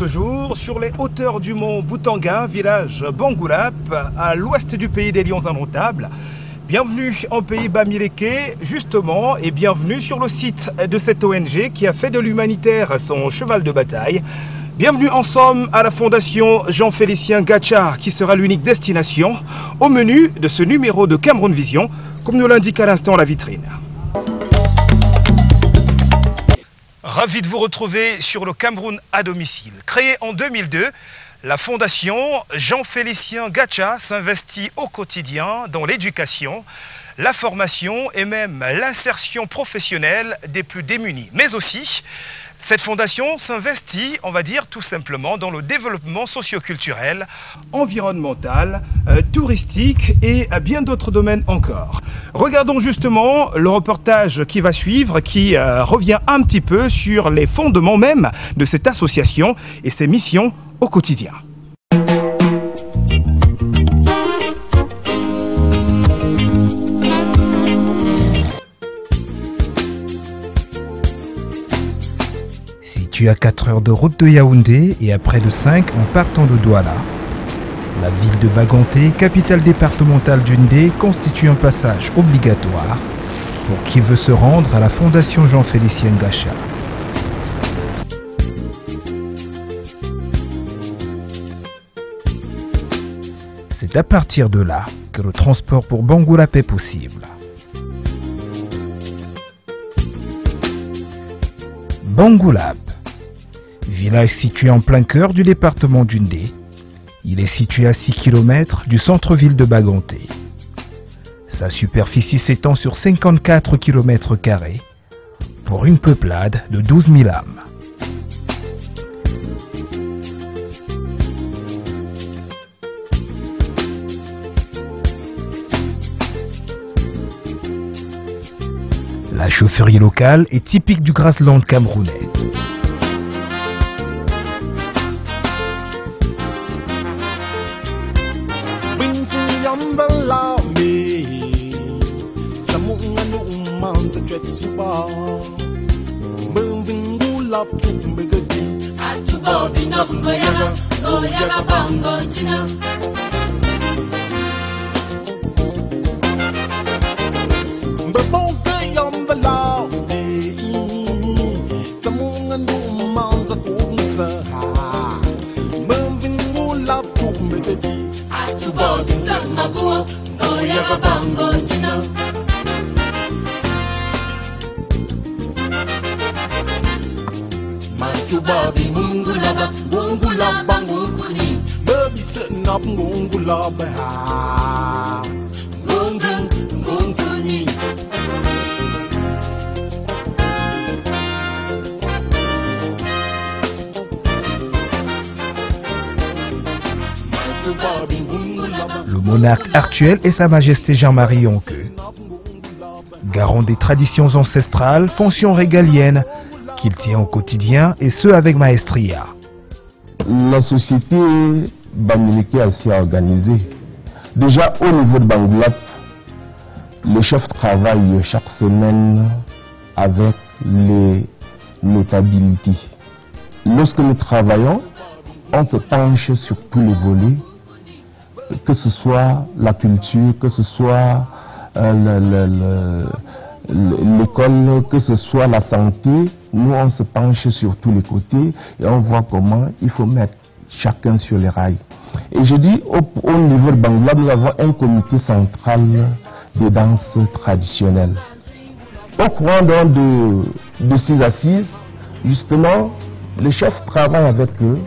ce jour sur les hauteurs du mont Boutanga, village Bangoulap, à l'ouest du pays des Lions indomptables. Bienvenue en pays Bamileke, justement, et bienvenue sur le site de cette ONG qui a fait de l'humanitaire son cheval de bataille. Bienvenue en somme à la fondation Jean-Félicien Gacha, qui sera l'unique destination au menu de ce numéro de Cameroun Vision, comme nous l'indique à l'instant la vitrine. Ravi de vous retrouver sur le Cameroun à domicile. Créée en 2002, la fondation Jean-Félicien Gacha s'investit au quotidien dans l'éducation, la formation et même l'insertion professionnelle des plus démunis. Mais aussi, cette fondation s'investit, on va dire tout simplement, dans le développement socio-culturel, environnemental, touristique et à bien d'autres domaines encore. Regardons justement le reportage qui va suivre, qui revient un petit peu sur les fondements même de cette association et ses missions au quotidien. Situé à 4 heures de route de Yaoundé et à près de 5 en partant de Douala, la ville de Baganté, capitale départementale d'Yaoundé, constitue un passage obligatoire pour qui veut se rendre à la fondation Jean-Félicien Gacha. C'est à partir de là que le transport pour Bangoulap est possible. Bangoulap, village situé en plein cœur du département d'Yaoundé. Il est situé à 6 km du centre-ville de Baganté. Sa superficie s'étend sur 54 km² pour une peuplade de 12 000 âmes. La chaufferie locale est typique du grassland camerounais. Le monarque actuel est Sa Majesté Jean-Marie Yonke, garant des traditions ancestrales, fonction régalienne qu'il tient au quotidien et ce avec maestria. La société Bamileke est assez organisée. Déjà au niveau de Bangoulap, le chef travaille chaque semaine avec les notabilités. Lorsque nous travaillons, on se penche sur tous les volets, que ce soit la culture, que ce soit l'école, que ce soit la santé. Nous, on se penche sur tous les côtés et on voit comment il faut mettre chacun sur les rails. Et je dis, au niveau de Bangoulap, nous avons un comité central de danse traditionnelle. Au courant de ces assises, justement, le chef travaille avec eux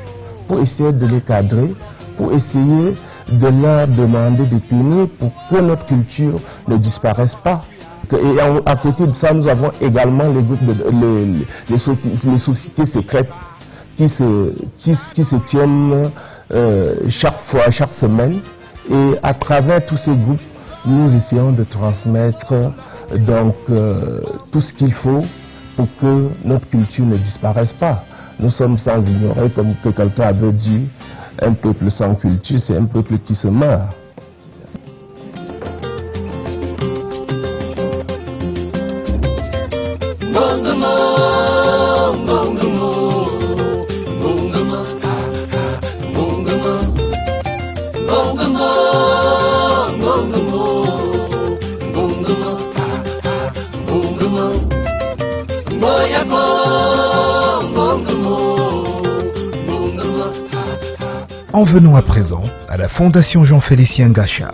pour essayer de les cadrer, pour essayer de leur demander de tenir pour que notre culture ne disparaisse pas. Et à côté de ça, nous avons également les groupes les sociétés secrètes qui se tiennent chaque semaine. Et à travers tous ces groupes, nous essayons de transmettre donc tout ce qu'il faut pour que notre culture ne disparaisse pas. Nous sommes sans ignorer, comme que quelqu'un avait dit, un peuple sans culture, c'est un peuple qui se meurt. En venons à présent à la Fondation Jean-Félicien Gacha.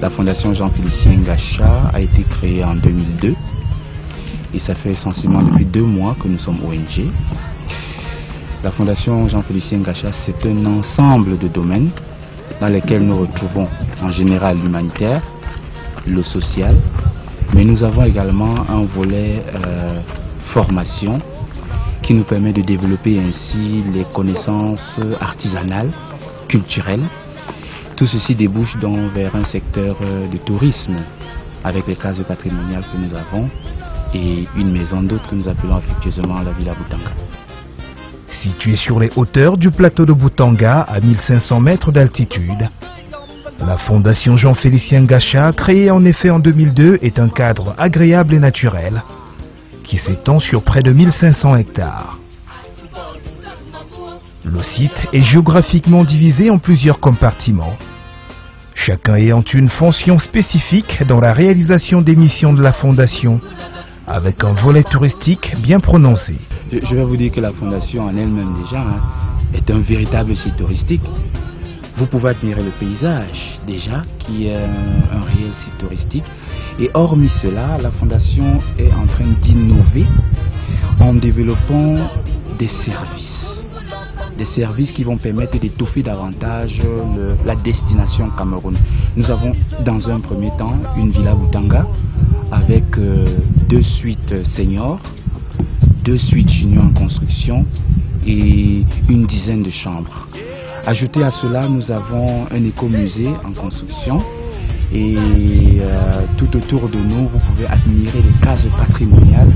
La Fondation Jean-Félicien Gacha a été créée en 2002 et ça fait essentiellement depuis 2 mois que nous sommes ONG. La Fondation Jean-Félicien Gacha, c'est un ensemble de domaines dans lesquels nous retrouvons en général l'humanitaire, le social, mais nous avons également un volet formation qui nous permet de développer ainsi les connaissances artisanales, culturelles. Tout ceci débouche donc vers un secteur de tourisme avec les cases patrimoniales que nous avons et une maison d'hôtes que nous appelons affectueusement la Villa Boutanga. Située sur les hauteurs du plateau de Boutanga à 1500 mètres d'altitude, la Fondation Jean-Félicien Gacha, créée en effet en 2002, est un cadre agréable et naturel qui s'étend sur près de 1500 hectares. Le site est géographiquement divisé en plusieurs compartiments, chacun ayant une fonction spécifique dans la réalisation des missions de la Fondation, avec un volet touristique bien prononcé. Je vais vous dire que la Fondation en elle-même déjà est un véritable site touristique. Vous pouvez admirer le paysage déjà, qui est un réel site touristique. Et hormis cela, la Fondation est en train d'innover en développant des services. Des services qui vont permettre d'étoffer davantage la destination Cameroun. Nous avons dans un premier temps une Villa Boutanga avec 2 suites seniors, 2 suites juniors en construction et une dizaine de chambres. Ajouté à cela, nous avons un écomusée en construction et tout autour de nous, vous pouvez admirer les cases patrimoniales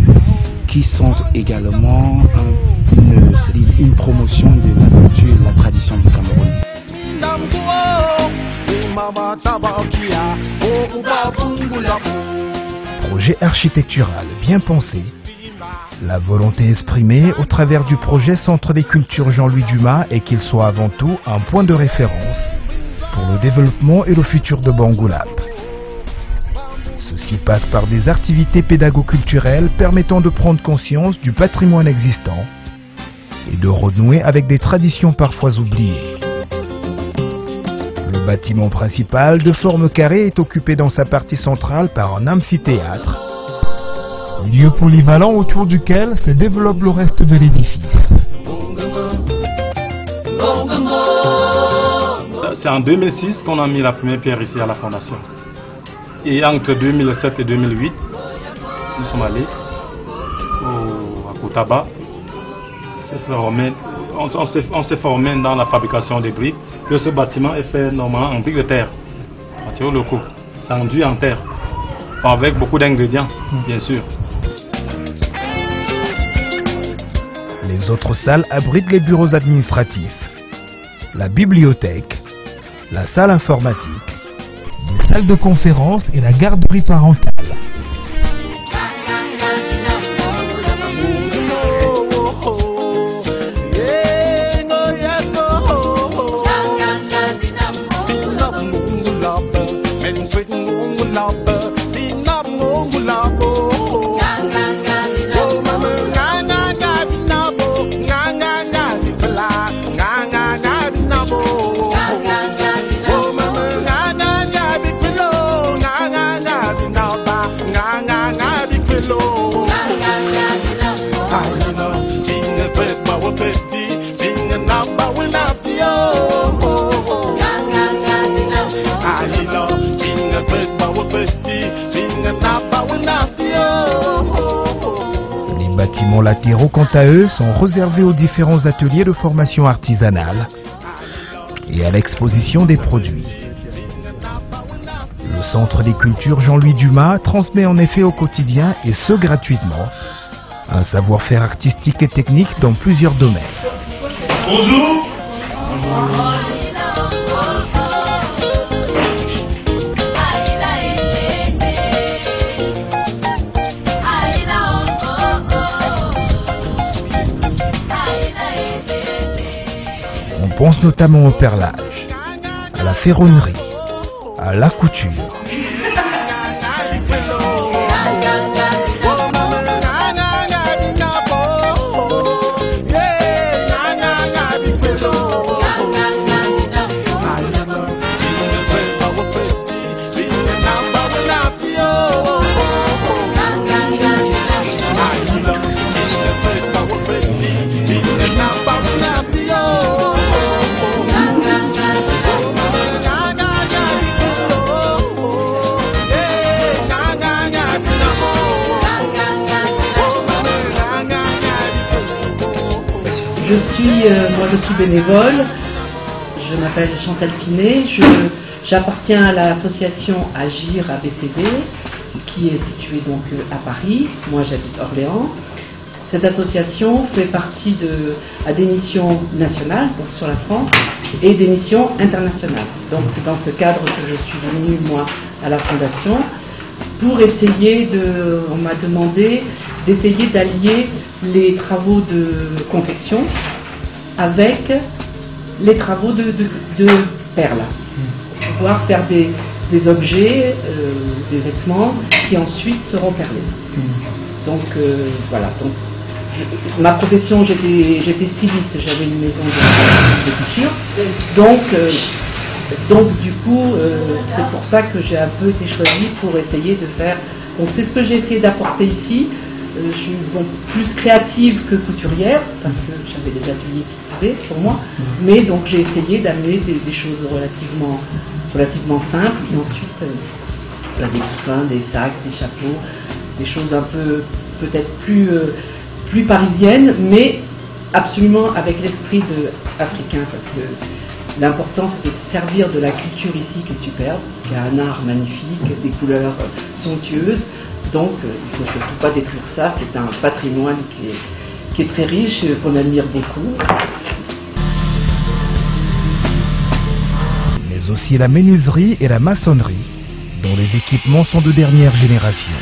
qui sont également une promotion de la culture et de la tradition du Cameroun. Projet architectural bien pensé, la volonté exprimée au travers du projet Centre des cultures Jean-Louis Dumas est qu'il soit avant tout un point de référence pour le développement et le futur de Bangoulap. Ceci passe par des activités pédago-culturelles permettant de prendre conscience du patrimoine existant et de renouer avec des traditions parfois oubliées. Le bâtiment principal de forme carrée est occupé dans sa partie centrale par un amphithéâtre, lieu polyvalent autour duquel se développe le reste de l'édifice. C'est en 2006 qu'on a mis la première pierre ici à la Fondation. Et entre 2007 et 2008, nous sommes allés à Koutaba. On s'est formé dans la fabrication des briques. Que ce bâtiment est fait normalement en briques de terre, matériaux locaux. C'est enduit en terre, avec beaucoup d'ingrédients, bien sûr. Les autres salles abritent les bureaux administratifs, la bibliothèque, la salle informatique, des salles de conférence et la garderie parentale. Les bâtiments latéraux, quant à eux, sont réservés aux différents ateliers de formation artisanale et à l'exposition des produits. Le Centre des cultures Jean-Louis Dumas transmet en effet au quotidien, et ce gratuitement, un savoir-faire artistique et technique dans plusieurs domaines. Bonjour. pense notamment au perlage, à la ferronnerie, à la couture. Je suis bénévole, je m'appelle Chantal Pinet, j'appartiens à l'association Agir ABCD qui est située donc à Paris, moi j'habite Orléans. Cette association fait partie à des missions nationales, donc sur la France, et des missions internationales. Donc c'est dans ce cadre que je suis venue moi à la Fondation pour essayer on m'a demandé d'essayer d'allier les travaux de confection avec les travaux de perles, pouvoir faire des objets, des vêtements qui ensuite seront perlés. Donc voilà. Donc, ma profession, j'étais styliste, j'avais une maison de couture. Donc du coup, c'est pour ça que j'ai un peu été choisie pour essayer de faire. Donc c'est ce que j'ai essayé d'apporter ici. Je suis plus créative que couturière parce que j'avais des ateliers qui faisaient pour moi, mais donc j'ai essayé d'amener des choses relativement simples, puis ensuite des coussins, des sacs, des chapeaux, des choses un peu peut-être plus parisiennes, mais absolument avec l'esprit africain, parce que l'important c'est de servir de la culture ici qui est superbe, qui a un art magnifique, des couleurs somptueuses. Donc il ne faut surtout pas détruire ça, c'est un patrimoine qui est très riche, qu'on admire beaucoup. Mais aussi la menuiserie et la maçonnerie, dont les équipements sont de dernière génération.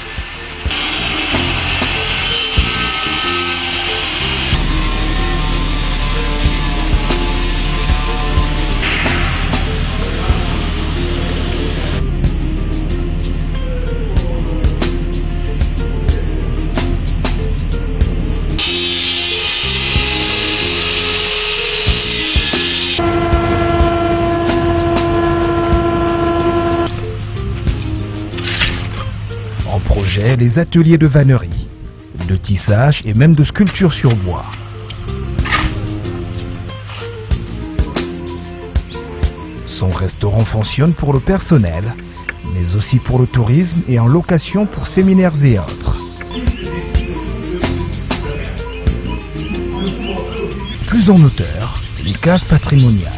Les ateliers de vannerie, de tissage et même de sculpture sur bois. Son restaurant fonctionne pour le personnel, mais aussi pour le tourisme et en location pour séminaires et autres. Plus en hauteur, les cases patrimoniales.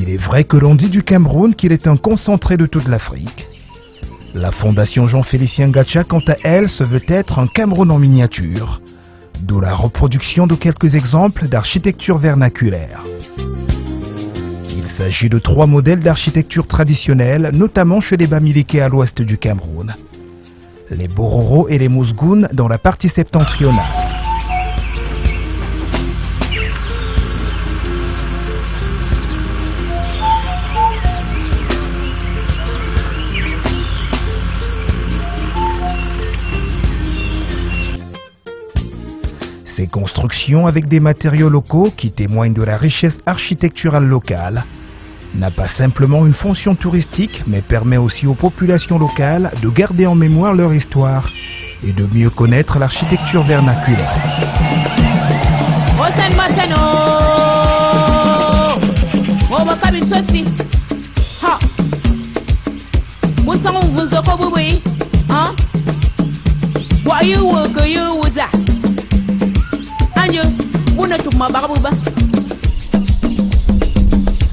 Il est vrai que l'on dit du Cameroun qu'il est un concentré de toute l'Afrique. La Fondation Jean-Félicien Gacha, quant à elle, se veut être un Cameroun en miniature, d'où la reproduction de quelques exemples d'architecture vernaculaire. Il s'agit de 3 modèles d'architecture traditionnelle, notamment chez les Bamileke à l'ouest du Cameroun, les Bororo et les Mousgoun dans la partie septentrionale. Ces constructions avec des matériaux locaux qui témoignent de la richesse architecturale locale n'a pas simplement une fonction touristique, mais permet aussi aux populations locales de garder en mémoire leur histoire et de mieux connaître l'architecture vernaculaire.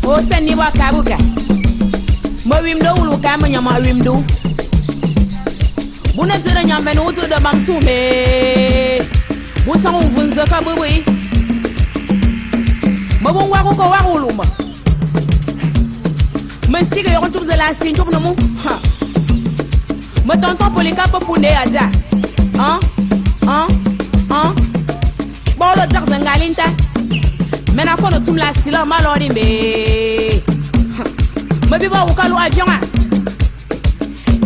O sani wa kabuka mo wimdo wulu ka ma nyama wimdo buna zira nyambe no wutu da bangsume butan vunza ka bwe mo bon wa ko wa wulu ma man siga yo tu zala sin tu no mu ha mo tonton polika po punde aja hein Zangalinta. Mais à quoi nous la sila malori mais. Me biba wukalu adjama.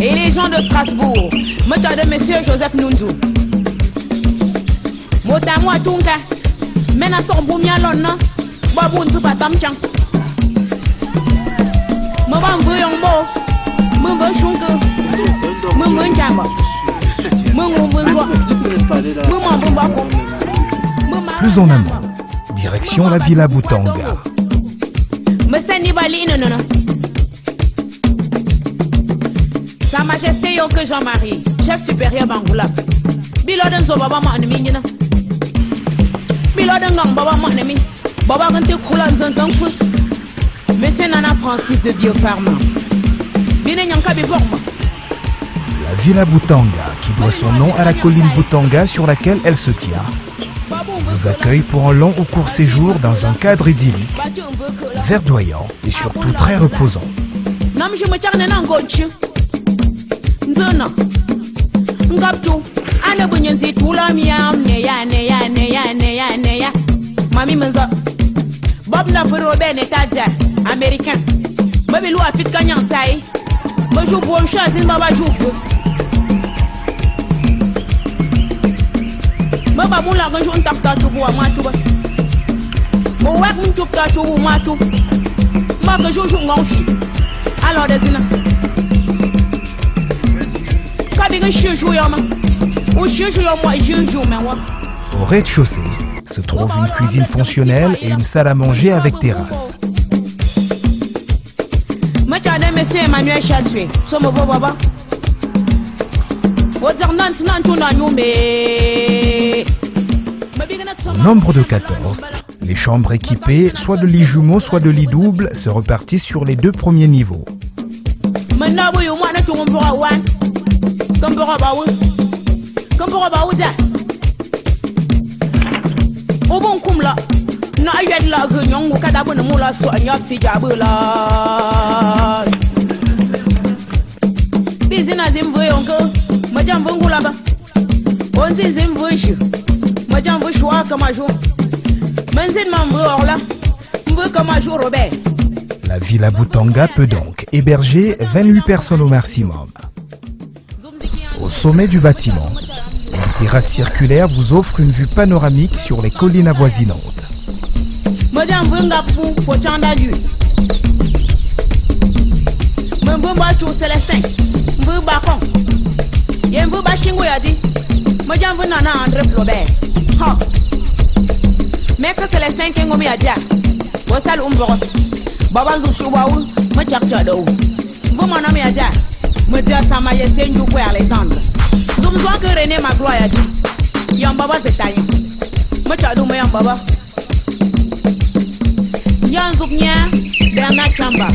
Et les gens de Strasbourg, monsieur de monsieur Joseph Nunzu. Motamwa tunka. Mena son boumia lonna. Babun tu patam chang. Mabam buyongbo. Mumbo shunku. Mumbo njamba. Plus en amont, direction la Villa Boutanga. Sa Majesté Yonke Jean-Marie, chef supérieur Bangoula. Biloden zo baba ma anemi ngina. Biloden gang baba ma anemi. Baba gante kula zanzan fu. Monsieur Nana Francis de Biopharma. Bine nyanka bi borma. La Villa Boutanga, qui doit son nom à la colline Boutanga sur laquelle elle se tient, vous accueille pour un long ou court séjour dans un cadre idyllique, verdoyant et surtout très reposant. Américain. Bonjour, bon chance, il m'a joué. Baba mula ganjo ntakta tubu wa matu ba. Mo wak mun tukta tubu matu. Ma ganjo ju ngonfi. Alors desina. Kabi gan chuju yama. O chuju yama juju menwa. Au rez-de-chaussée se trouve une cuisine fonctionnelle et une salle à manger avec terrasse. Madame monsieur Emmanuel Chatoué, somo baba. Au nombre de 14, les chambres équipées, soit de lits jumeaux, soit de lits doubles, se repartissent sur les 2 premiers niveaux. La Villa Boutanga peut donc héberger 28 personnes au maximum. Au sommet du bâtiment, une terrasse circulaire vous offre une vue panoramique sur les collines avoisinantes. Mais que c'est les 5 qui ont mis à dire. Vous savez, Baba Zouchouaou, me tchakchado. Vous m'en avez à dire. Me dire Sa Majesté Ndjoukoué Alexandre. Nous me que René Magloire a dit. Yam Baba c'est taille. Me tchadou me yam Baba. Yan Zouknia, Bernard Chamba.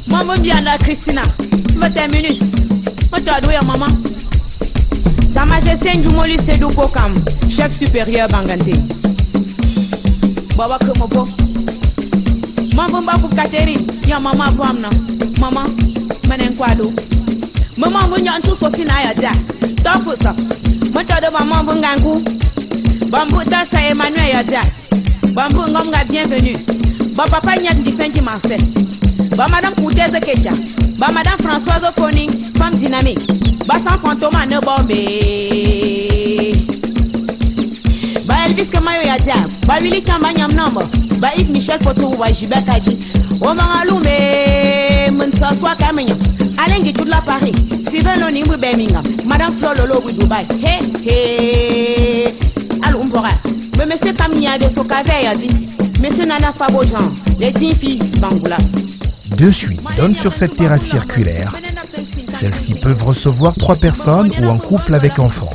Maman Biana Christina. 21 minutes. Me tchadou yam maman. Sa Majesté Ndjoumoli Sedou Kokam, chef supérieur Bangante. Baba Kemobo. Maman Bakou Catherine, ya maman Vamna. Maman, Menenkwado. Maman Bunyan tout Sofina Yada. Tapusa. Mocha de maman Bungangu. Bambou Tassa Emmanuel Yada. Bambou Ngonga bienvenue. Ba papa Nyak Difenji Marseille. Ba madame Kouteze Kecha. Ba madame Françoise Koning, femme dynamique. Ba sans fantôme ne bombe. Ba Elvis Kamayo Yada. Ba Willy Kambanyam Nambo. Ba Yves Michel Foto wa Jibakaji. O Mangalume Mensaswa Kamenya. Alengi toute la Paris. Steven Onimbu Birmingham. Madame Flo Lolo with Dubai. Hey. Allô Mbora. Mais monsieur Kamnia de Sokave a dit. Monsieur Nana Fabojan. Les 10 fils Bangoula. 2 suites donnent sur cette terrasse circulaire. Celles-ci peuvent recevoir 3 personnes ou un couple avec enfants.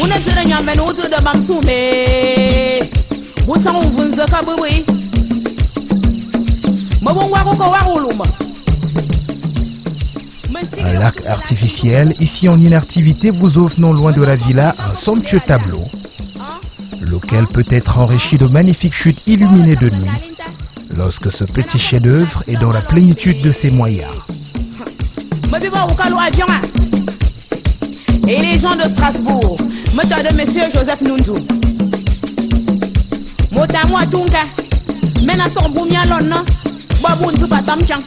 Un lac artificiel, ici en inactivité, vous offre non loin de la villa un somptueux tableau, lequel peut être enrichi de magnifiques chutes illuminées de nuit, lorsque ce petit chef-d'œuvre est dans la plénitude de ses moyens. Et les gens de Strasbourg, de monsieur Joseph Nunzu. Motamwa Tunga, Mena Sorbumia Lonna, Babun Tupatamchang.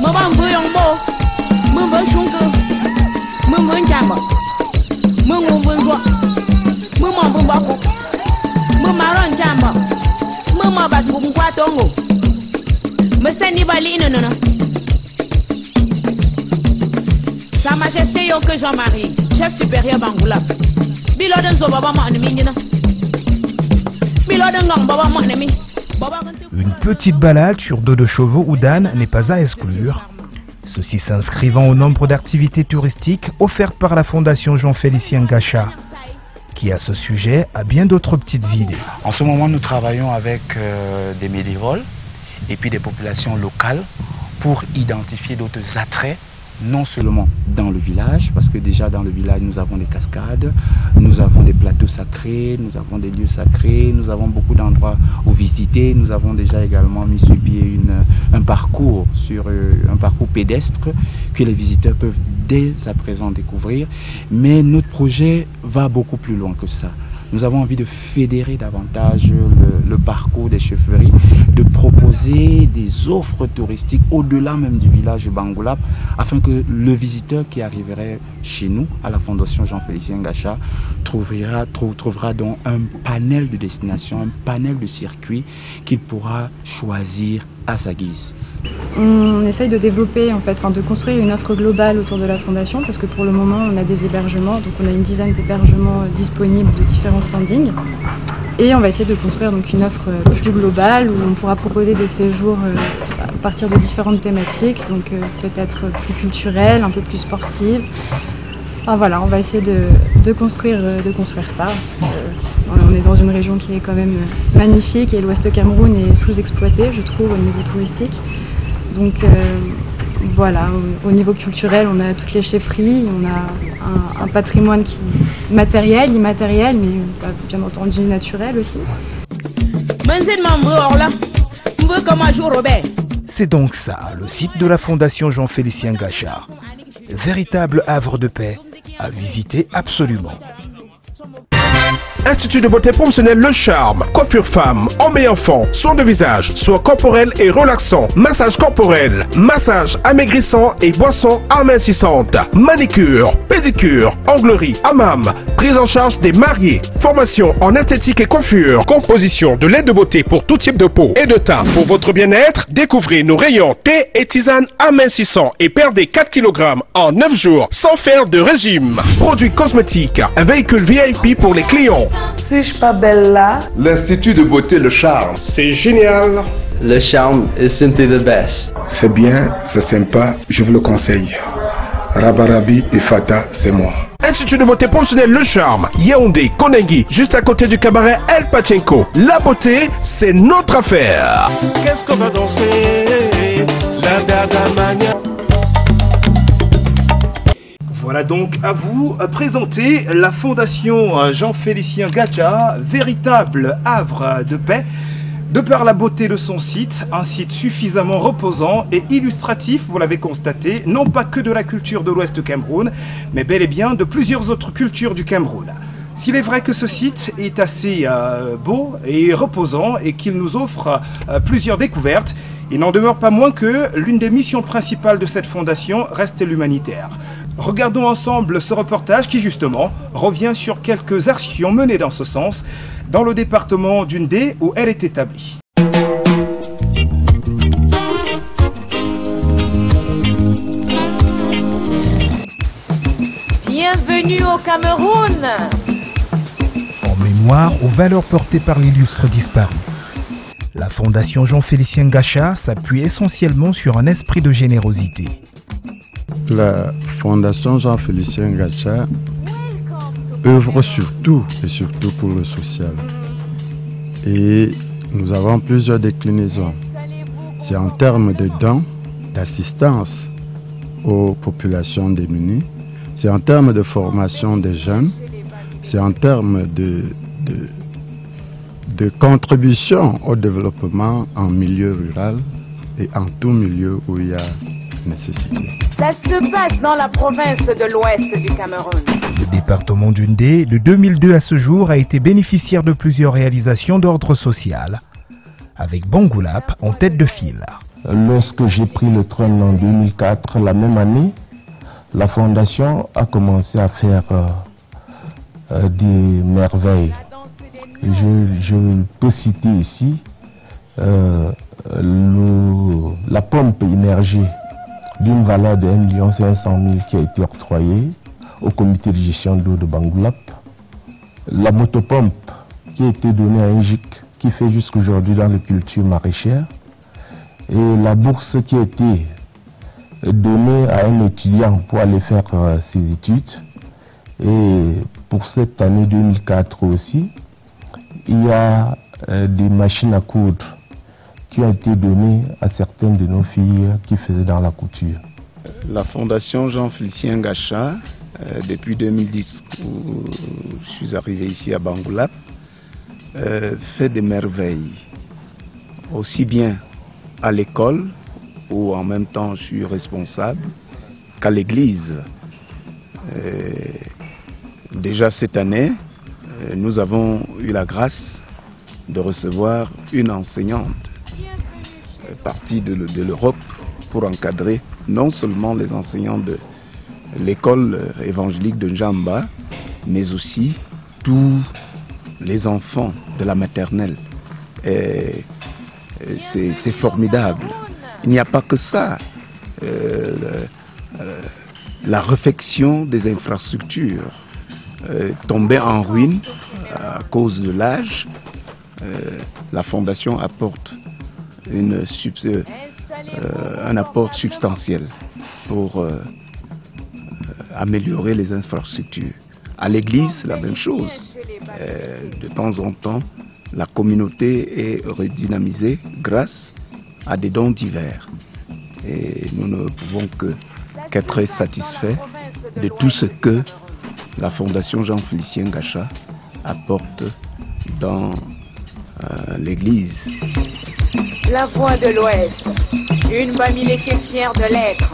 Mabam Buyambo, Mumbo Shunku, Mumbun Jamba, Mumbunzwa, Mumambumbaku, Mumaron Jamba, Mumabat Bumquatongo, Messani Balino. Sa Majesté Yonke Jean-Marie, chef supérieur Bangoulap. Une petite balade sur dos de chevaux ou d'âne n'est pas à exclure. Ceci s'inscrivant au nombre d'activités touristiques offertes par la Fondation Jean-Félicien Gacha, qui à ce sujet a bien d'autres petites idées. En ce moment, nous travaillons avec des médiévoles et puis des populations locales pour identifier d'autres attraits, non seulement dans le village, parce que déjà dans le village nous avons des cascades, nous avons des plateaux sacrés, nous avons des lieux sacrés, nous avons beaucoup d'endroits où visiter, nous avons déjà également mis sur pied un parcours pédestre que les visiteurs peuvent dès à présent découvrir, mais notre projet va beaucoup plus loin que ça. Nous avons envie de fédérer davantage le parcours des chefferies, de proposer des offres touristiques au-delà même du village de Bangoulap, afin que le visiteur qui arriverait chez nous, à la Fondation Jean-Félicien Gacha, trouvera donc un panel de destinations, un panel de circuits qu'il pourra choisir à sa guise. On essaye de développer, de construire une offre globale autour de la Fondation, parce que pour le moment on a des hébergements, donc on a une dizaine d'hébergements disponibles de différents standings, et on va essayer de construire donc une offre plus globale où on pourra proposer des séjours à partir de différentes thématiques, donc peut-être plus culturelles, un peu plus sportives. Enfin, voilà, on va essayer de construire ça. On est dans une région qui est quand même magnifique et l'Ouest Cameroun est sous-exploité, je trouve, au niveau touristique. Donc voilà, au niveau culturel, on a toutes les chefferies, on a un patrimoine matériel, immatériel, mais bien entendu naturel aussi. C'est donc ça, le site de la Fondation Jean-Félicien Gacha. Véritable havre de paix à visiter absolument. Institut de beauté professionnelle Le Charme, coiffure femme, hommes et enfants, soins de visage, soins corporels et relaxants, massage corporel, massage amaigrissant et boissons amincissantes, manicure, pédicure, onglerie, hammam, prise en charge des mariés, formation en esthétique et coiffure, composition de lait de beauté pour tout type de peau et de teint. Pour votre bien-être, découvrez nos rayons thé et tisane amincissants et perdez 4 kg en 9 jours sans faire de régime. Produits cosmétiques, un véhicule VIP pour les clients. Suis-je pas belle là? L'Institut de beauté Le Charme. C'est génial. Le Charme is simply the best. C'est bien, c'est sympa, je vous le conseille. Rabarabi et Fata, c'est moi. Institut de beauté professionnelle Le Charme, Yaoundé, Konengi, juste à côté du cabaret El Pachenko. La beauté, c'est notre affaire. Qu'est-ce qu'on va danser? La Dadamania. Voilà donc à vous présenter la Fondation Jean-Félicien Gacha, véritable havre de paix, de par la beauté de son site, un site suffisamment reposant et illustratif, vous l'avez constaté, non pas que de la culture de l'Ouest Cameroun, mais bel et bien de plusieurs autres cultures du Cameroun. S'il est vrai que ce site est assez beau et reposant et qu'il nous offre plusieurs découvertes, il n'en demeure pas moins que l'une des missions principales de cette fondation reste l'humanitaire. Regardons ensemble ce reportage qui justement revient sur quelques actions menées dans ce sens dans le département d'Undé où elle est établie. Bienvenue au Cameroun. En mémoire aux valeurs portées par l'illustre disparu, la Fondation Jean-Félicien Gacha s'appuie essentiellement sur un esprit de générosité. La Fondation Jean-Félicien Gacha œuvre surtout et surtout pour le social. Et nous avons plusieurs déclinaisons. C'est en termes de dons, d'assistance aux populations démunies, c'est en termes de formation des jeunes, c'est en termes de contribution au développement en milieu rural et en tout milieu où il y a nécessité. Ça se passe dans la province de l'ouest du Cameroun. Le département d'Undé, de 2002 à ce jour, a été bénéficiaire de plusieurs réalisations d'ordre social, avec Bangoulap en tête de file. Lorsque j'ai pris le trône en 2004, la même année, la fondation a commencé à faire des merveilles. Je peux citer ici la pompe immergée d'une valeur de 1 500 000 qui a été octroyée au comité de gestion d'eau de Bangoulap, la motopompe qui a été donnée à Injik, qui fait jusqu'aujourd'hui dans les cultures maraîchères, et la bourse qui a été donnée à un étudiant pour aller faire ses études. Et pour cette année 2004 aussi, il y a des machines à coudre qui ont été données à certaines de nos filles qui faisaient dans la couture. La fondation Jean-Félicien Gacha, depuis 2010 où je suis arrivé ici à Bangoulap, fait des merveilles, aussi bien à l'école, où en même temps je suis responsable, qu'à l'église. Déjà cette année, nous avons eu la grâce de recevoir une enseignante partie de l'Europe pour encadrer non seulement les enseignants de l'école évangélique de Njamba, mais aussi tous les enfants de la maternelle. C'est formidable. Il n'y a pas que ça. La réfection des infrastructures tombait en ruine à cause de l'âge. La fondation apporte un apport substantiel pour améliorer les infrastructures. À l'église, la même chose. De temps en temps, la communauté est redynamisée grâce à des dons divers. Et nous ne pouvons qu'être satisfaits de tout ce que la Fondation Jean-Félicien Gacha apporte dans l'église. La voix de l'Ouest, une famille qui est fière de l'être.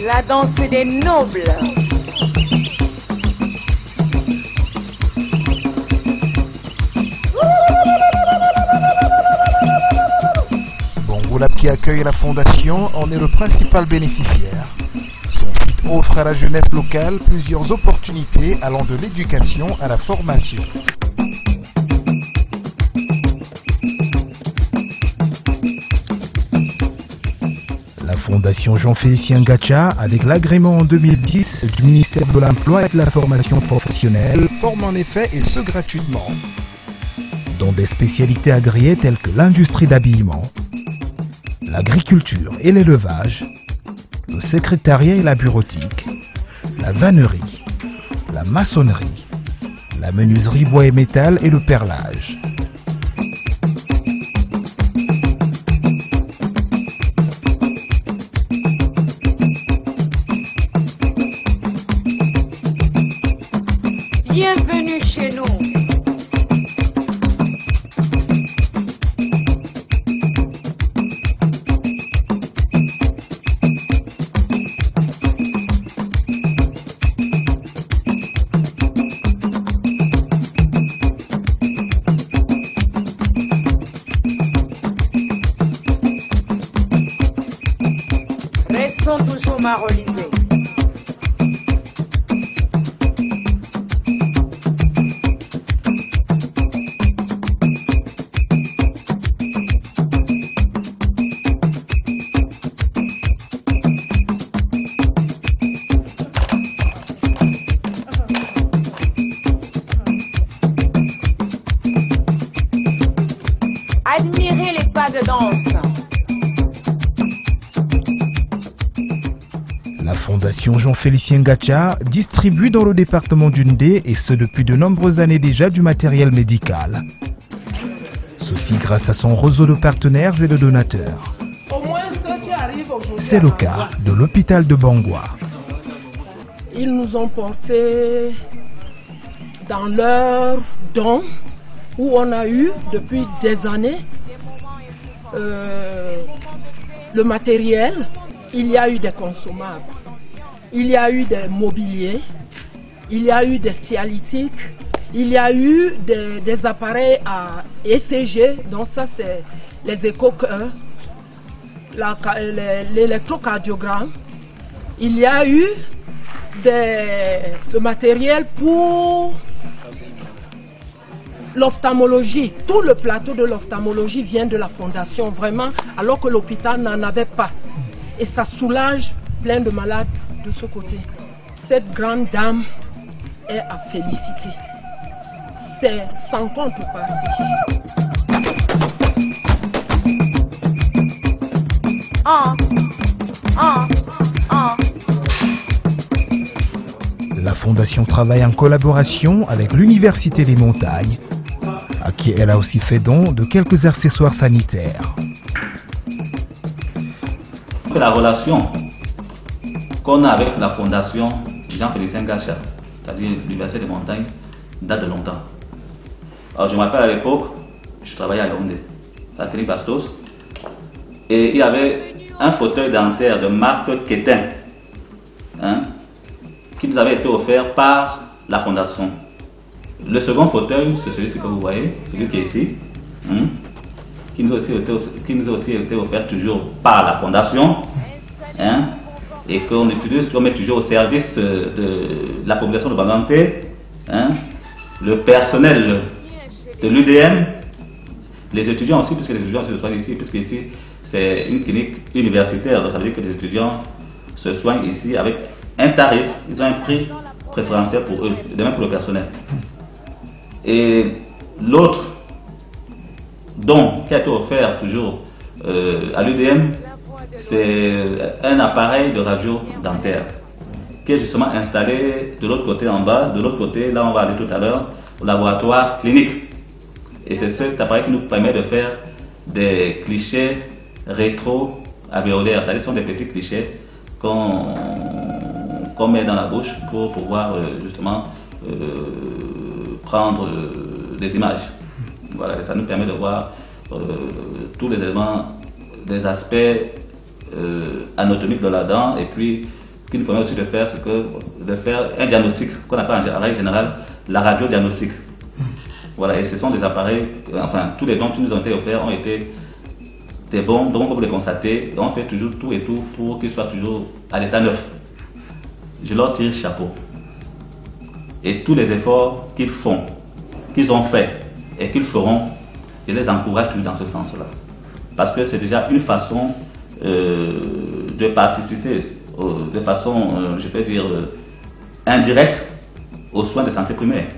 La danse des nobles. Bangoulap, qui accueille la fondation, en est le principal bénéficiaire. Son site offre à la jeunesse locale plusieurs opportunités allant de l'éducation à la formation. La Fondation Jean-Félicien Gacha, avec l'agrément en 2010 du ministère de l'Emploi et de la Formation professionnelle, forme en effet, et ce gratuitement, dans des spécialités agréées telles que l'industrie d'habillement, l'agriculture et l'élevage, le secrétariat et la bureautique, la vannerie, la maçonnerie, la menuiserie bois et métal et le perlage. Bienvenue chez nous. Restons toujours marolisés. Admirez les pas de danse. Fondation Jean-Félicien Gacha distribue dans le département d'Yaoundé, et ce depuis de nombreuses années déjà, du matériel médical. Ceci grâce à son réseau de partenaires et de donateurs. C'est le cas de l'hôpital de Bangwa. Ils nous ont porté dans leur don où on a eu depuis des années le matériel. Il y a eu des consommables, il y a eu des mobiliers, il y a eu des cialytiques, il y a eu des appareils à ECG, donc ça c'est les échocœurs, l'électrocardiogramme. Il y a eu le matériel pour l'ophtalmologie. Tout le plateau de l'ophtalmologie vient de la fondation, vraiment, alors que l'hôpital n'en avait pas. Et ça soulage plein de malades de ce côté. Cette grande dame est à féliciter. C'est sans contrepartie. La Fondation travaille en collaboration avec l'Université des Montagnes, à qui elle a aussi fait don de quelques accessoires sanitaires. La relation qu'on a avec la Fondation Jean-Félicien Gacha, c'est-à-dire l'Université des Montagnes, date de longtemps. Alors je me rappelle à l'époque, je travaillais à Yaoundé, à la clinique Bastos, et il y avait un fauteuil dentaire de marque Quétin, qui nous avait été offert par la Fondation. Le second fauteuil, c'est celui que vous voyez, celui qui est ici, qui nous a aussi été offert toujours par la Fondation, et qu'on utilise, qu'on met toujours au service de la population de Banganté, le personnel de l'UDM, les étudiants aussi, puisque les étudiants se soignent ici, puisque ici c'est une clinique universitaire, donc ça veut dire que les étudiants se soignent ici avec un tarif, ils ont un prix préférentiel pour eux, de même pour le personnel. Et l'autre don qui a été offert toujours à l'UDM, c'est un appareil de radio dentaire qui est justement installé de l'autre côté en bas, de l'autre côté, là on va aller tout à l'heure, au laboratoire clinique. Et c'est cet appareil qui nous permet de faire des clichés rétro-alvéolaires, c'est-à-dire ce sont des petits clichés qu'on met dans la bouche pour pouvoir justement prendre des images. Voilà, et ça nous permet de voir tous les éléments, des aspects anatomiques de la dent, et puis qui nous permet aussi de faire un diagnostic qu'on appelle en règle générale la radio-diagnostic. Voilà, et ce sont des appareils, enfin tous les dons qui nous ont été offerts ont été des bons, donc on peut les constater, et on fait toujours tout et tout pour qu'ils soient toujours à l'état neuf. Je leur tire chapeau. Et tous les efforts qu'ils font, qu'ils ont fait et qu'ils feront, je les encourage toujours dans ce sens-là. Parce que c'est déjà une façon de participer de façon, je peux dire, indirecte aux soins de santé primaire.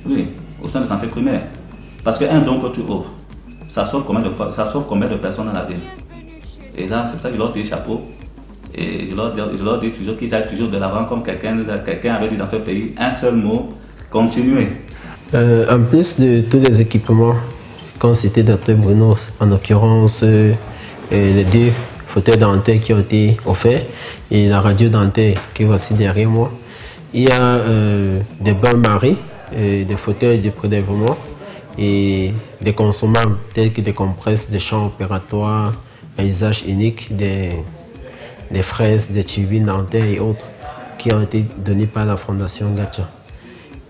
Oui, aux soins de santé primaire. Parce qu'un don que tu offres, ça sauve combien de personnes dans la vie. Et là, c'est pour ça que je leur dis chapeau. Et je leur dis toujours qu'ils aillent toujours de l'avant, comme quelqu'un avait dit dans ce pays, un seul mot, continuer. En plus de tous les équipements qu'ont cité Dr Bruno, en l'occurrence les deux fauteuils dentaires qui ont été offerts et la radio dentaire qui est aussi derrière moi, il y a des bains-maries, des fauteuils de prélèvement et des consommables tels que des compresses, des champs opératoires à usage unique, des fraises, des turbines dentaires et autres qui ont été donnés par la Fondation Gacha.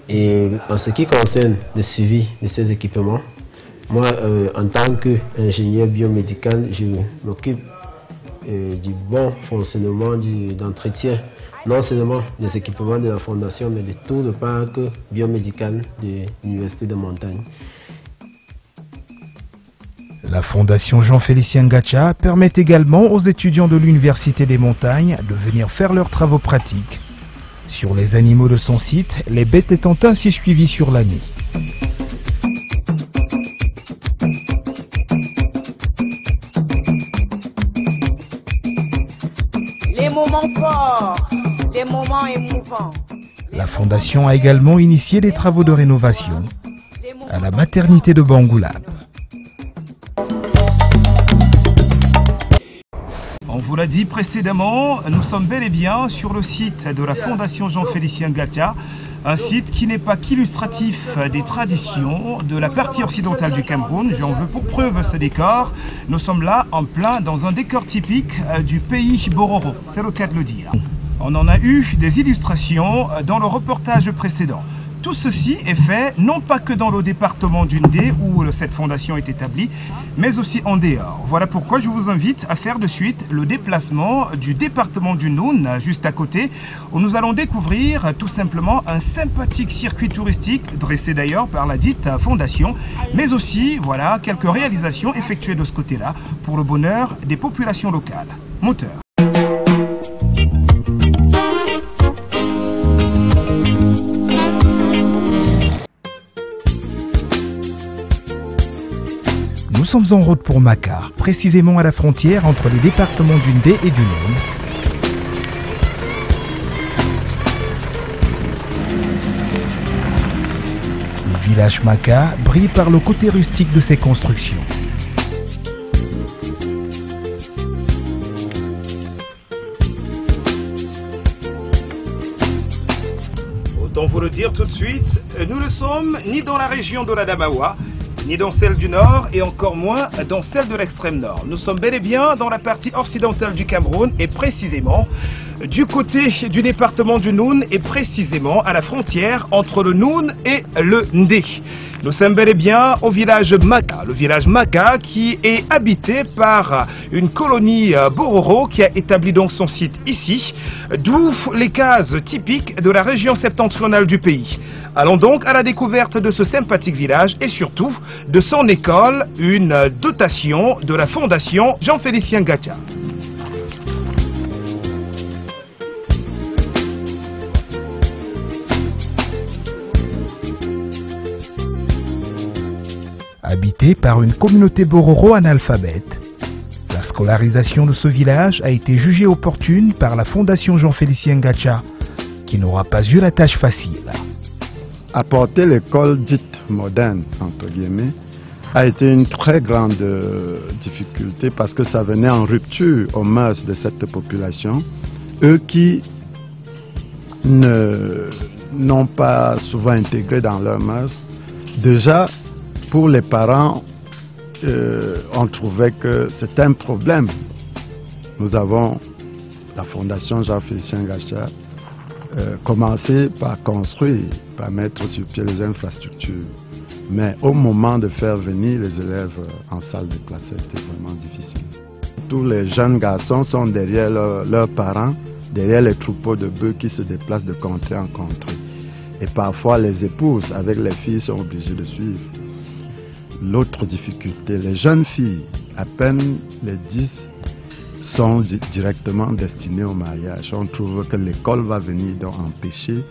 Et en ce qui concerne le suivi de ces équipements, moi en tant qu'ingénieur biomédical, je m'occupe du bon fonctionnement d'entretien, non seulement des équipements de la Fondation, mais de tout le parc biomédical de l'Université de Montagne. La Fondation Jean-Félicien Gacha permet également aux étudiants de l'Université des Montagnes de venir faire leurs travaux pratiques sur les animaux de son site, les bêtes étant ainsi suivies sur l'année. Les moments forts. La fondation a également initié des travaux de rénovation à la maternité de Bangoulab. On vous l'a dit précédemment, nous sommes bel et bien sur le site de la Fondation Jean-Félicien Gacha, un site qui n'est pas qu'illustratif des traditions de la partie occidentale du Cameroun. J'en veux pour preuve ce décor. Nous sommes là en plein dans un décor typique du pays Bororo, c'est le cas de le dire. On en a eu des illustrations dans le reportage précédent. Tout ceci est fait non pas que dans le département d'Undé où cette fondation est établie, mais aussi en dehors. Voilà pourquoi je vous invite à faire de suite le déplacement du département du Noun, juste à côté, où nous allons découvrir tout simplement un sympathique circuit touristique, dressé d'ailleurs par la dite fondation, mais aussi, voilà, quelques réalisations effectuées de ce côté-là pour le bonheur des populations locales. Moteur. Nous sommes en route pour Maka, précisément à la frontière entre les départements d'Undé et du Noun. Le village Maka brille par le côté rustique de ses constructions. Autant vous le dire tout de suite, nous ne sommes ni dans la région de l'Adamawa, ni dans celle du nord et encore moins dans celle de l'extrême nord. Nous sommes bel et bien dans la partie occidentale du Cameroun et précisément du côté du département du Noun et précisément à la frontière entre le Noun et le Ndé. Nous sommes bel et bien au village Maka, le village Maka qui est habité par une colonie Bororo qui a établi donc son site ici, d'où les cases typiques de la région septentrionale du pays. Allons donc à la découverte de ce sympathique village et surtout de son école, une dotation de la Fondation Jean-Félicien Gacha. Habité par une communauté bororo analphabète, la scolarisation de ce village a été jugée opportune par la Fondation Jean-Félicien Gacha, qui n'aura pas eu la tâche facile. Apporter l'école dite moderne, entre guillemets, a été une très grande difficulté parce que ça venait en rupture aux mœurs de cette population, eux qui n'ont pas souvent intégré dans leurs mœurs. Déjà, pour les parents, on trouvait que c'était un problème. Nous avons, la Fondation Jean-Félicien Gacha, commencé par construire, par mettre sur pied les infrastructures. Mais au moment de faire venir les élèves en salle de classe, c'était vraiment difficile. Tous les jeunes garçons sont derrière leurs parents, derrière les troupeaux de bœufs qui se déplacent de contrée en contrée. Et parfois les épouses avec les filles sont obligées de suivre. L'autre difficulté, les jeunes filles, à peine les 10, sont directement destinées au mariage. On trouve que l'école va venir donc empêcher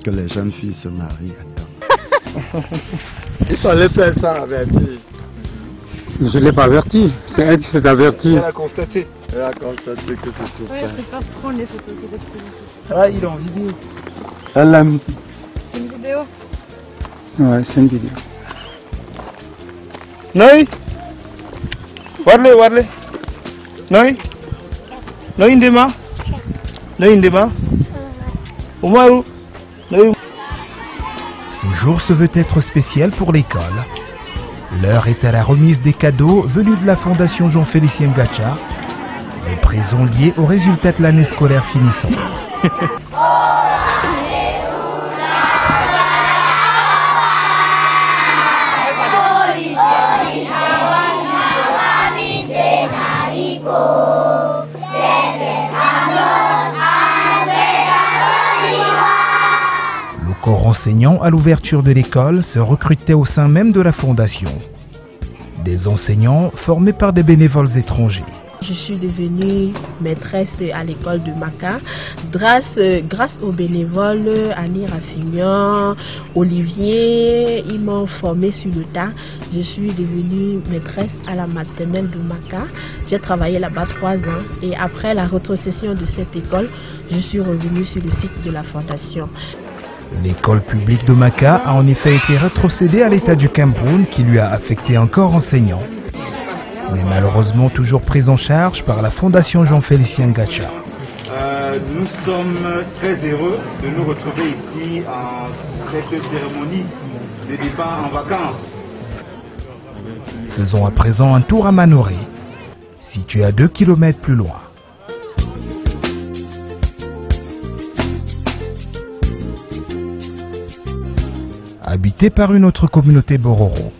que les jeunes filles se marient à temps. Il fallait faire ça avertir. Je ne l'ai pas averti, c'est elle qui s'est avertie. Elle a constaté. Elle a constaté que c'est tout. Oui, elle préfère prendre les photos que d'être. Ah, il est en vidéo. Elle aime. C'est une vidéo. Ouais, c'est une vidéo. Noi? Warle. Noi? Noi indema? Noi indema? Umaru? Noi? Ce jour se veut être spécial pour l'école. L'heure est à la remise des cadeaux venus de la Fondation Jean-Félicien Gacha, les présents liés aux résultats de l'année scolaire finissante. Le corps enseignant à l'ouverture de l'école se recrutait au sein même de la fondation. Des enseignants formés par des bénévoles étrangers. Je suis devenue maîtresse à l'école de Maka grâce aux bénévoles Annie Raffignon, Olivier, ils m'ont formé sur le tas. Je suis devenue maîtresse à la maternelle de Maka. J'ai travaillé là-bas 3 ans et après la rétrocession de cette école, je suis revenue sur le site de la fondation. L'école publique de Maka a en effet été rétrocédée à l'État du Cameroun qui lui a affecté un corps enseignant, mais malheureusement toujours prise en charge par la Fondation Jean-Félicien Gacha. Nous sommes très heureux de nous retrouver ici en cette cérémonie de départ en vacances. Faisons à présent un tour à Manoré, situé à 2 km plus loin. Habité par une autre communauté Bororo,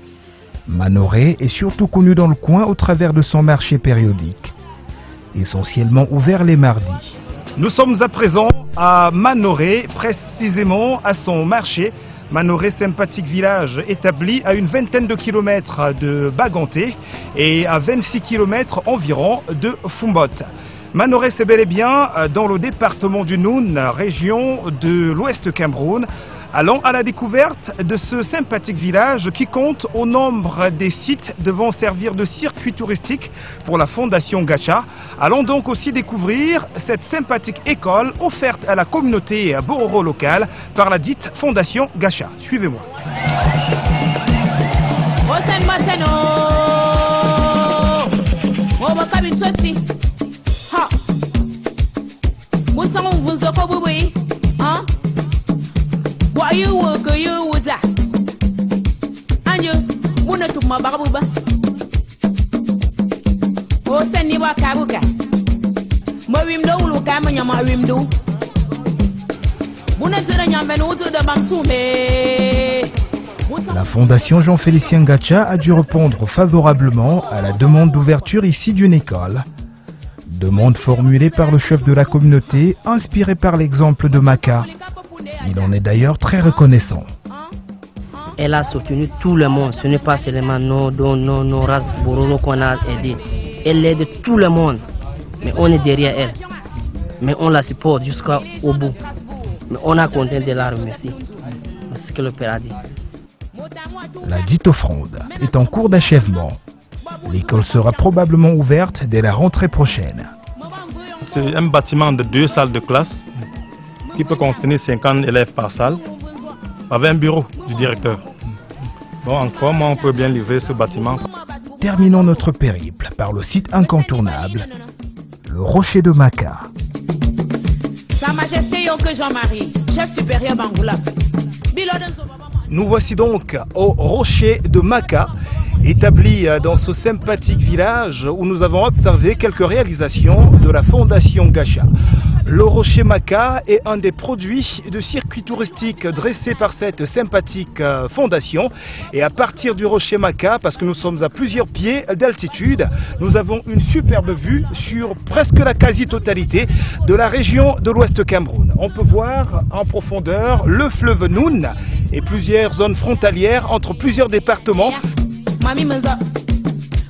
Manoré est surtout connu dans le coin au travers de son marché périodique, essentiellement ouvert les mardis. Nous sommes à présent à Manoré, précisément à son marché. Manoré, sympathique village établi à une vingtaine de kilomètres de Baganté et à 26 kilomètres environ de Fumbot. Manoré, c'est bel et bien dans le département du Noun, région de l'Ouest Cameroun. Allons à la découverte de ce sympathique village qui compte au nombre des sites devant servir de circuit touristique pour la Fondation Gacha. Allons donc aussi découvrir cette sympathique école offerte à la communauté Bororo locale par la dite Fondation Gacha. Suivez-moi. La Fondation Jean-Félicien Gacha a dû répondre favorablement à la demande d'ouverture ici d'une école. Demande formulée par le chef de la communauté, inspiré par l'exemple de Maka. Il en est d'ailleurs très reconnaissant. Elle a soutenu tout le monde, ce n'est pas seulement nos races Bororo qu'on a aidé. Elle aide tout le monde, mais on est derrière elle. Mais on la supporte jusqu'au bout. Mais on a content de la remercier. C'est ce que le Père a dit. La dite offrande est en cours d'achèvement. L'école sera probablement ouverte dès la rentrée prochaine. C'est un bâtiment de 2 salles de classe qui peut contenir 50 élèves par salle, avec un bureau du directeur. Bon, en 3 mois, on peut bien livrer ce bâtiment. Terminons notre périple par le site incontournable, le Rocher de Maka. Sa Majesté Yonke Jean-Marie, chef supérieur Bangoula. Nous voici donc au Rocher de Maka, établi dans ce sympathique village où nous avons observé quelques réalisations de la Fondation Gacha. Le Rocher Maka est un des produits de circuit touristique dressé par cette sympathique fondation. Et à partir du Rocher Maka, parce que nous sommes à plusieurs pieds d'altitude, nous avons une superbe vue sur presque la quasi-totalité de la région de l'Ouest Cameroun. On peut voir en profondeur le fleuve Noun et plusieurs zones frontalières entre plusieurs départements. Mami Menza,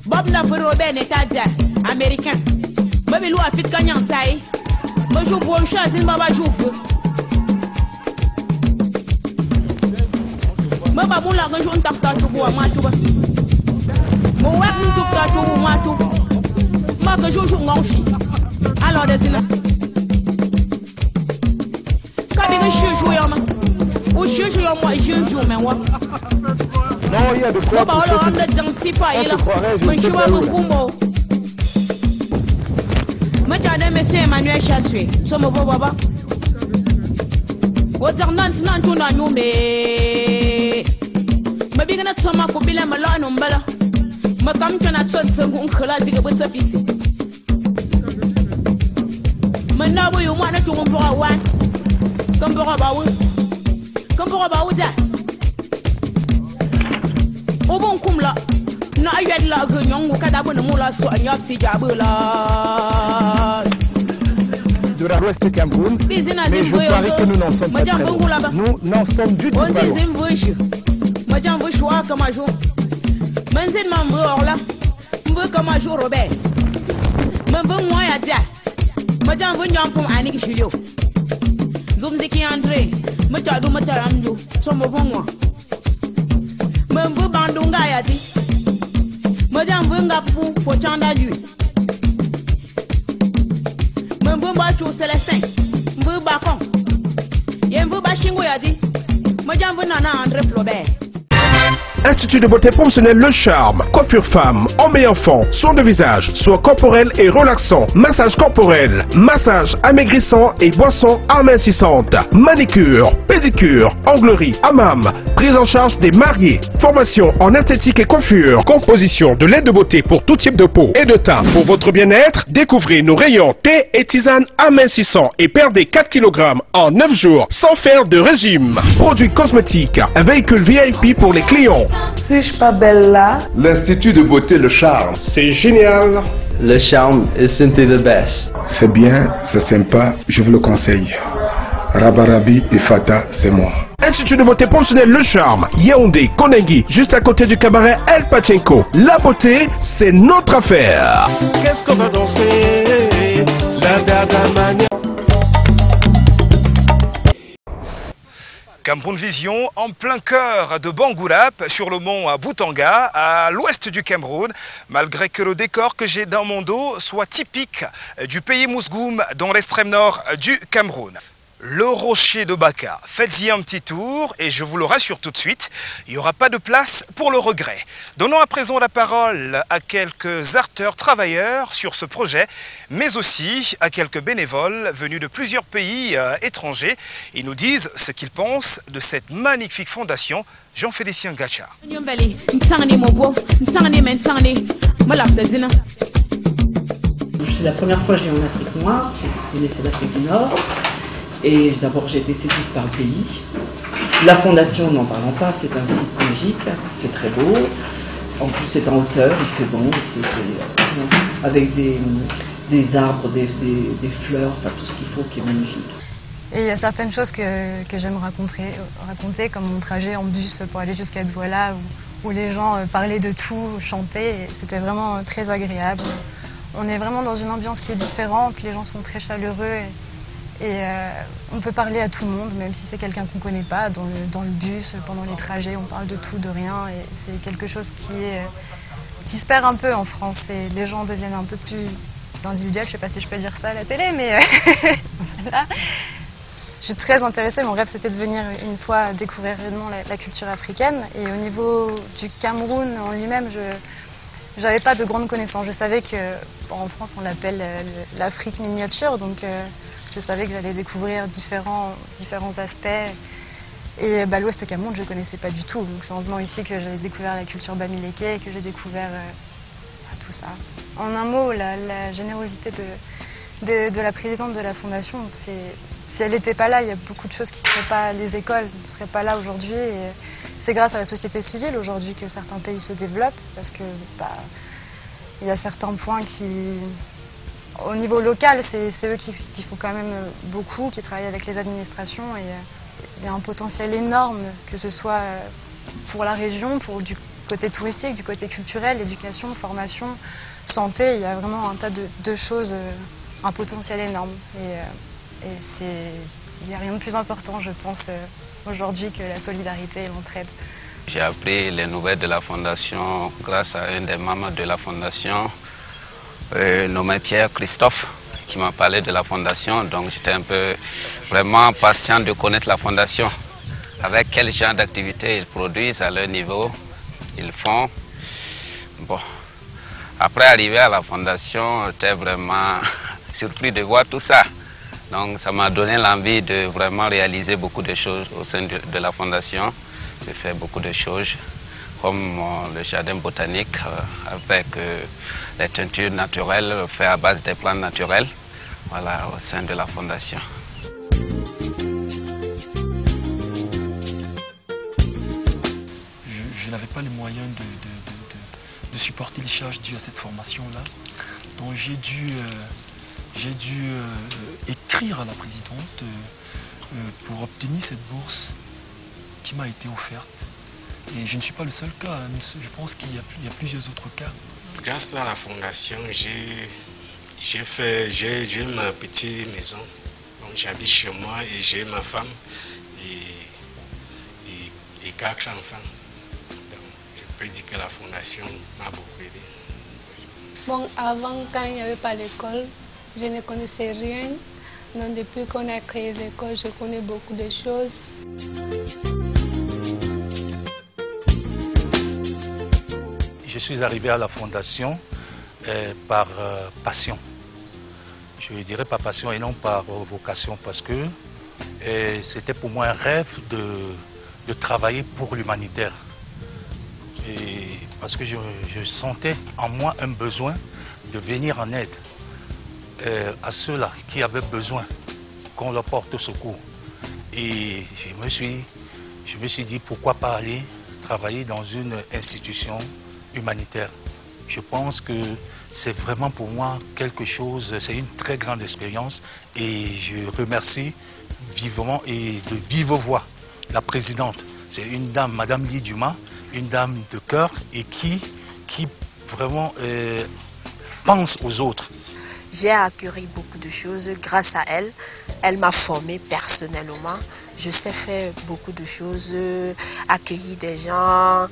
Bob Robert Netadia, américain. Baby Lou a fait Kanyan Sai. Bonjour, bonjour, c'est Baba Jouf. Baba Moula, bonjour, on t'a fait pour moi, tout. Mon web nous tout fait pour moi, tout. Moi, que je joue mon fille. Alors, des dîners. Quand il joue, ou je joue, moi, je joue, mais moi. Non, il y a de quoi pousser. Je monsieur Emmanuel Chatoué, sommes baba. Non, tout n'a nous, mais. Ma big not so much for Billy Malone on Bella. Ma come to not so color dig with a piece. Ma now you want to go for one. Come for about that. Obon kumla na ayed la gunyon kada bon mula so anyap si jabula de la Ouest Cameroun, mais je parie que nous n'en sommes pas très loin. Nous n'en sommes du tout pas loin. Mbung moi ya dia. Majang bun jam pum ani ki shilio. Zum ziki Andre. Macha du macha amju. Somo bongwa. Mbu bandunga ya di. Majang bunga pu po chanda lui. Mbu ba chu Célestin. Mbu ba kon. Yembu ba shingo ya di. Majang bunana André Flaubert. Institut de beauté professionnelle Le Charme, coiffure femme, homme et enfant, soins de visage, soins corporels et relaxants, massage corporel, massage amaigrissant et boissons amincissantes, manicure, pédicure, onglerie, hammam, prise en charge des mariés, formation en esthétique et coiffure, composition de lait de beauté pour tout type de peau et de teint. Pour votre bien-être, découvrez nos rayons thé et tisane amincissants et perdez 4 kg en 9 jours sans faire de régime. Produits cosmétiques, un véhicule VIP pour les clients. Suis-je pas belle là? L'Institut de beauté Le Charme, c'est génial. Le Charme is simply the best. C'est bien, c'est sympa, je vous le conseille. Rabarabi et Fata, c'est moi. Institut de beauté professionnelle Le Charme, Yaoundé, Konengi, juste à côté du cabaret El Pachenko. La beauté, c'est notre affaire. Qu'est-ce qu'on va danser? La dernière manière. Cameroun Vision, en plein cœur de Bangoulap, sur le mont Boutanga, à l'ouest du Cameroun, malgré que le décor que j'ai dans mon dos soit typique du pays Mousgoum, dans l'extrême nord du Cameroun. Le rocher de Baka. Faites-y un petit tour et je vous le rassure tout de suite, il n'y aura pas de place pour le regret. Donnons à présent la parole à quelques arteurs travailleurs sur ce projet, mais aussi à quelques bénévoles venus de plusieurs pays étrangers. Ils nous disent ce qu'ils pensent de cette magnifique fondation Jean-Félicien Gacha. C'est la première fois que je viens en Afrique noire, je connaissais l'Afrique du Nord. Et d'abord j'ai été séduite par le pays. La fondation, n'en parlons pas, c'est un site magique, c'est très beau. En plus c'est en hauteur, il fait bon, avec des arbres, des fleurs, enfin tout ce qu'il faut qui est magnifique. Et il y a certaines choses que j'aime raconter, comme mon trajet en bus pour aller jusqu'à Douala, où les gens parlaient de tout, chantaient, c'était vraiment très agréable. On est vraiment dans une ambiance qui est différente, les gens sont très chaleureux. Et on peut parler à tout le monde, même si c'est quelqu'un qu'on ne connaît pas. Dans le bus, pendant les trajets, on parle de tout, de rien. Et c'est quelque chose qui se perd un peu en France. Et les gens deviennent un peu plus individuels. Je ne sais pas si je peux dire ça à la télé, mais voilà. Je suis très intéressée. Mon rêve, c'était de venir une fois découvrir réellement la culture africaine. Et au niveau du Cameroun en lui-même, je n'avais pas de grandes connaissances. Je savais qu'en France, on l'appelle l'Afrique miniature. Donc, je savais que j'allais découvrir différents aspects. Et l'Ouest Cameroun, je ne connaissais pas du tout. Donc c'est en venant ici que j'ai découvert la culture bamileke et que j'ai découvert tout ça. En un mot, la générosité de la présidente de la fondation, si elle n'était pas là, il y a beaucoup de choses qui ne seraient pas, les écoles ne seraient pas là aujourd'hui. C'est grâce à la société civile aujourd'hui que certains pays se développent, parce que il y a certains points qui... Au niveau local, c'est eux qui font quand même beaucoup, qui travaillent avec les administrations. Et il y a un potentiel énorme, que ce soit pour la région, du côté touristique, du côté culturel, éducation, formation, santé. Il y a vraiment un tas de choses, un potentiel énorme. Et il n'y a rien de plus important, je pense, aujourd'hui que la solidarité et l'entraide. J'ai appris les nouvelles de la fondation grâce à un des membres de la fondation, nommé Pierre Christophe, qui m'a parlé de la fondation. Donc j'étais un peu vraiment patient de connaître la fondation, avec quel genre d'activités ils produisent à leur niveau, ils font. Bon, après arriver à la fondation, j'étais vraiment surpris de voir tout ça. Donc ça m'a donné l'envie de vraiment réaliser beaucoup de choses au sein de la fondation. J'ai fait beaucoup de choses, comme le jardin botanique avec les teintures naturelles faites à base des plantes naturelles, voilà, au sein de la fondation. Je n'avais pas les moyens de supporter les charges dues à cette formation-là, donc j'ai dû écrire à la présidente pour obtenir cette bourse qui m'a été offerte. Et je ne suis pas le seul cas, je pense qu'il y a plusieurs autres cas. Grâce à la fondation, j'ai J'ai ma petite maison. Donc j'habite chez moi et j'ai ma femme et 4 enfants. Donc je peux dire que la fondation m'a beaucoup aidé. Bon, avant, quand il n'y avait pas l'école, je ne connaissais rien. Donc depuis qu'on a créé l'école, je connais beaucoup de choses. Je suis arrivé à la fondation par passion. Je dirais par passion et non par vocation, parce que c'était pour moi un rêve de travailler pour l'humanitaire. Parce que je sentais en moi un besoin de venir en aide à ceux-là qui avaient besoin qu'on leur porte secours. Et je me suis dit pourquoi pas aller travailler dans une institution humanitaire. Je pense que c'est vraiment pour moi quelque chose, c'est une très grande expérience et je remercie vivement et de vive voix la présidente. C'est une dame, Madame Ly Dumas, une dame de cœur et qui vraiment pense aux autres. J'ai acquis beaucoup de choses grâce à elle. Elle m'a formé personnellement. Je sais faire beaucoup de choses, accueillir des gens,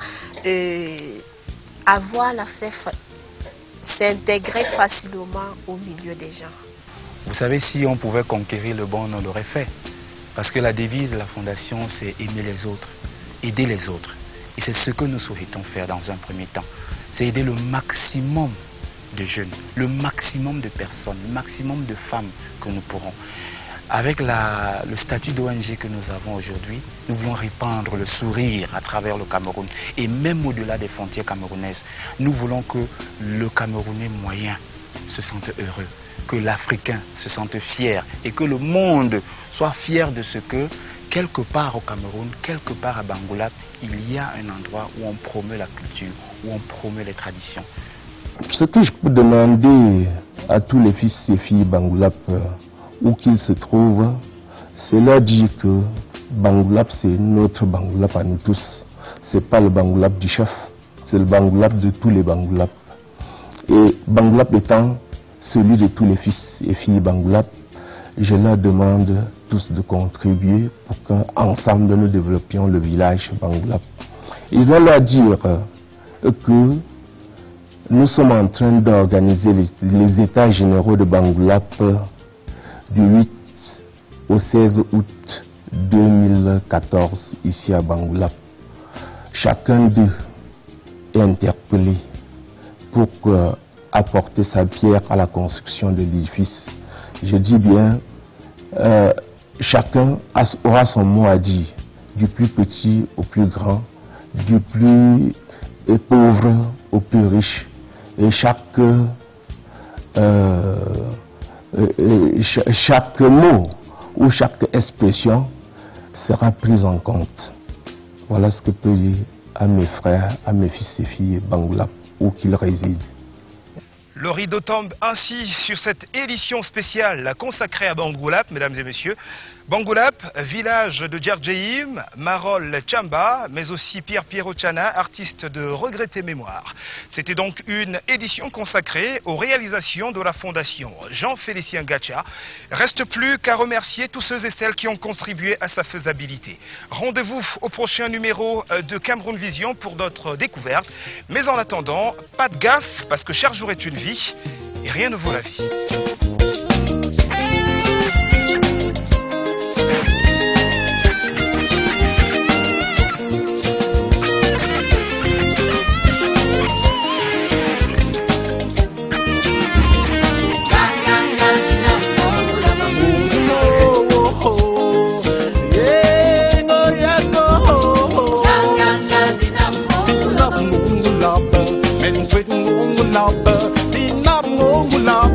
avoir l'accès, s'intégrer facilement au milieu des gens. Vous savez, si on pouvait conquérir le bon, on l'aurait fait. Parce que la devise de la fondation, c'est aimer les autres, aider les autres. Et c'est ce que nous souhaitons faire dans un premier temps. C'est aider le maximum de jeunes, le maximum de personnes, le maximum de femmes que nous pourrons. Avec le statut d'ONG que nous avons aujourd'hui, nous voulons répandre le sourire à travers le Cameroun. Et même au-delà des frontières camerounaises, nous voulons que le Camerounais moyen se sente heureux, que l'Africain se sente fier et que le monde soit fier de ce que, quelque part au Cameroun, quelque part à Bangoulap, il y a un endroit où on promeut la culture, où on promeut les traditions. Ce que je peux demander à tous les fils et filles Bangoulap, où qu'ils se trouvent, c'est leur dire que Bangoulap, c'est notre Bangoulap à nous tous. C'est pas le Bangoulap du chef, c'est le Bangoulap de tous les Bangoulap. Et Bangoulap étant celui de tous les fils et filles Bangoulap, je leur demande tous de contribuer pour qu'ensemble nous développions le village Bangoulap. Je dois leur dire que nous sommes en train d'organiser les états généraux de Bangoulap du 8 au 16 août 2014 ici à Bangoulap. Chacun d'eux est interpellé pour apporter sa pierre à la construction de l'édifice. Je dis bien, chacun aura son mot à dire, du plus petit au plus grand, du plus pauvre au plus riche. Et chaque mot ou chaque expression sera prise en compte. Voilà ce que je peux dire à mes frères, à mes fils et filles Bangoulap, où qu'ils résident. Le rideau tombe ainsi sur cette édition spéciale consacrée à Bangoulap, mesdames et messieurs. Bangoulap, village de Djardjeïm, Marol Tchamba, mais aussi Pierre Pierochana, artiste de regrettée mémoire. C'était donc une édition consacrée aux réalisations de la fondation Jean-Félicien Gacha. Reste plus qu'à remercier tous ceux et celles qui ont contribué à sa faisabilité. Rendez-vous au prochain numéro de Cameroun Vision pour d'autres découvertes. Mais en attendant, pas de gaffe, parce que chaque jour est une vie et rien ne vaut la vie. Love.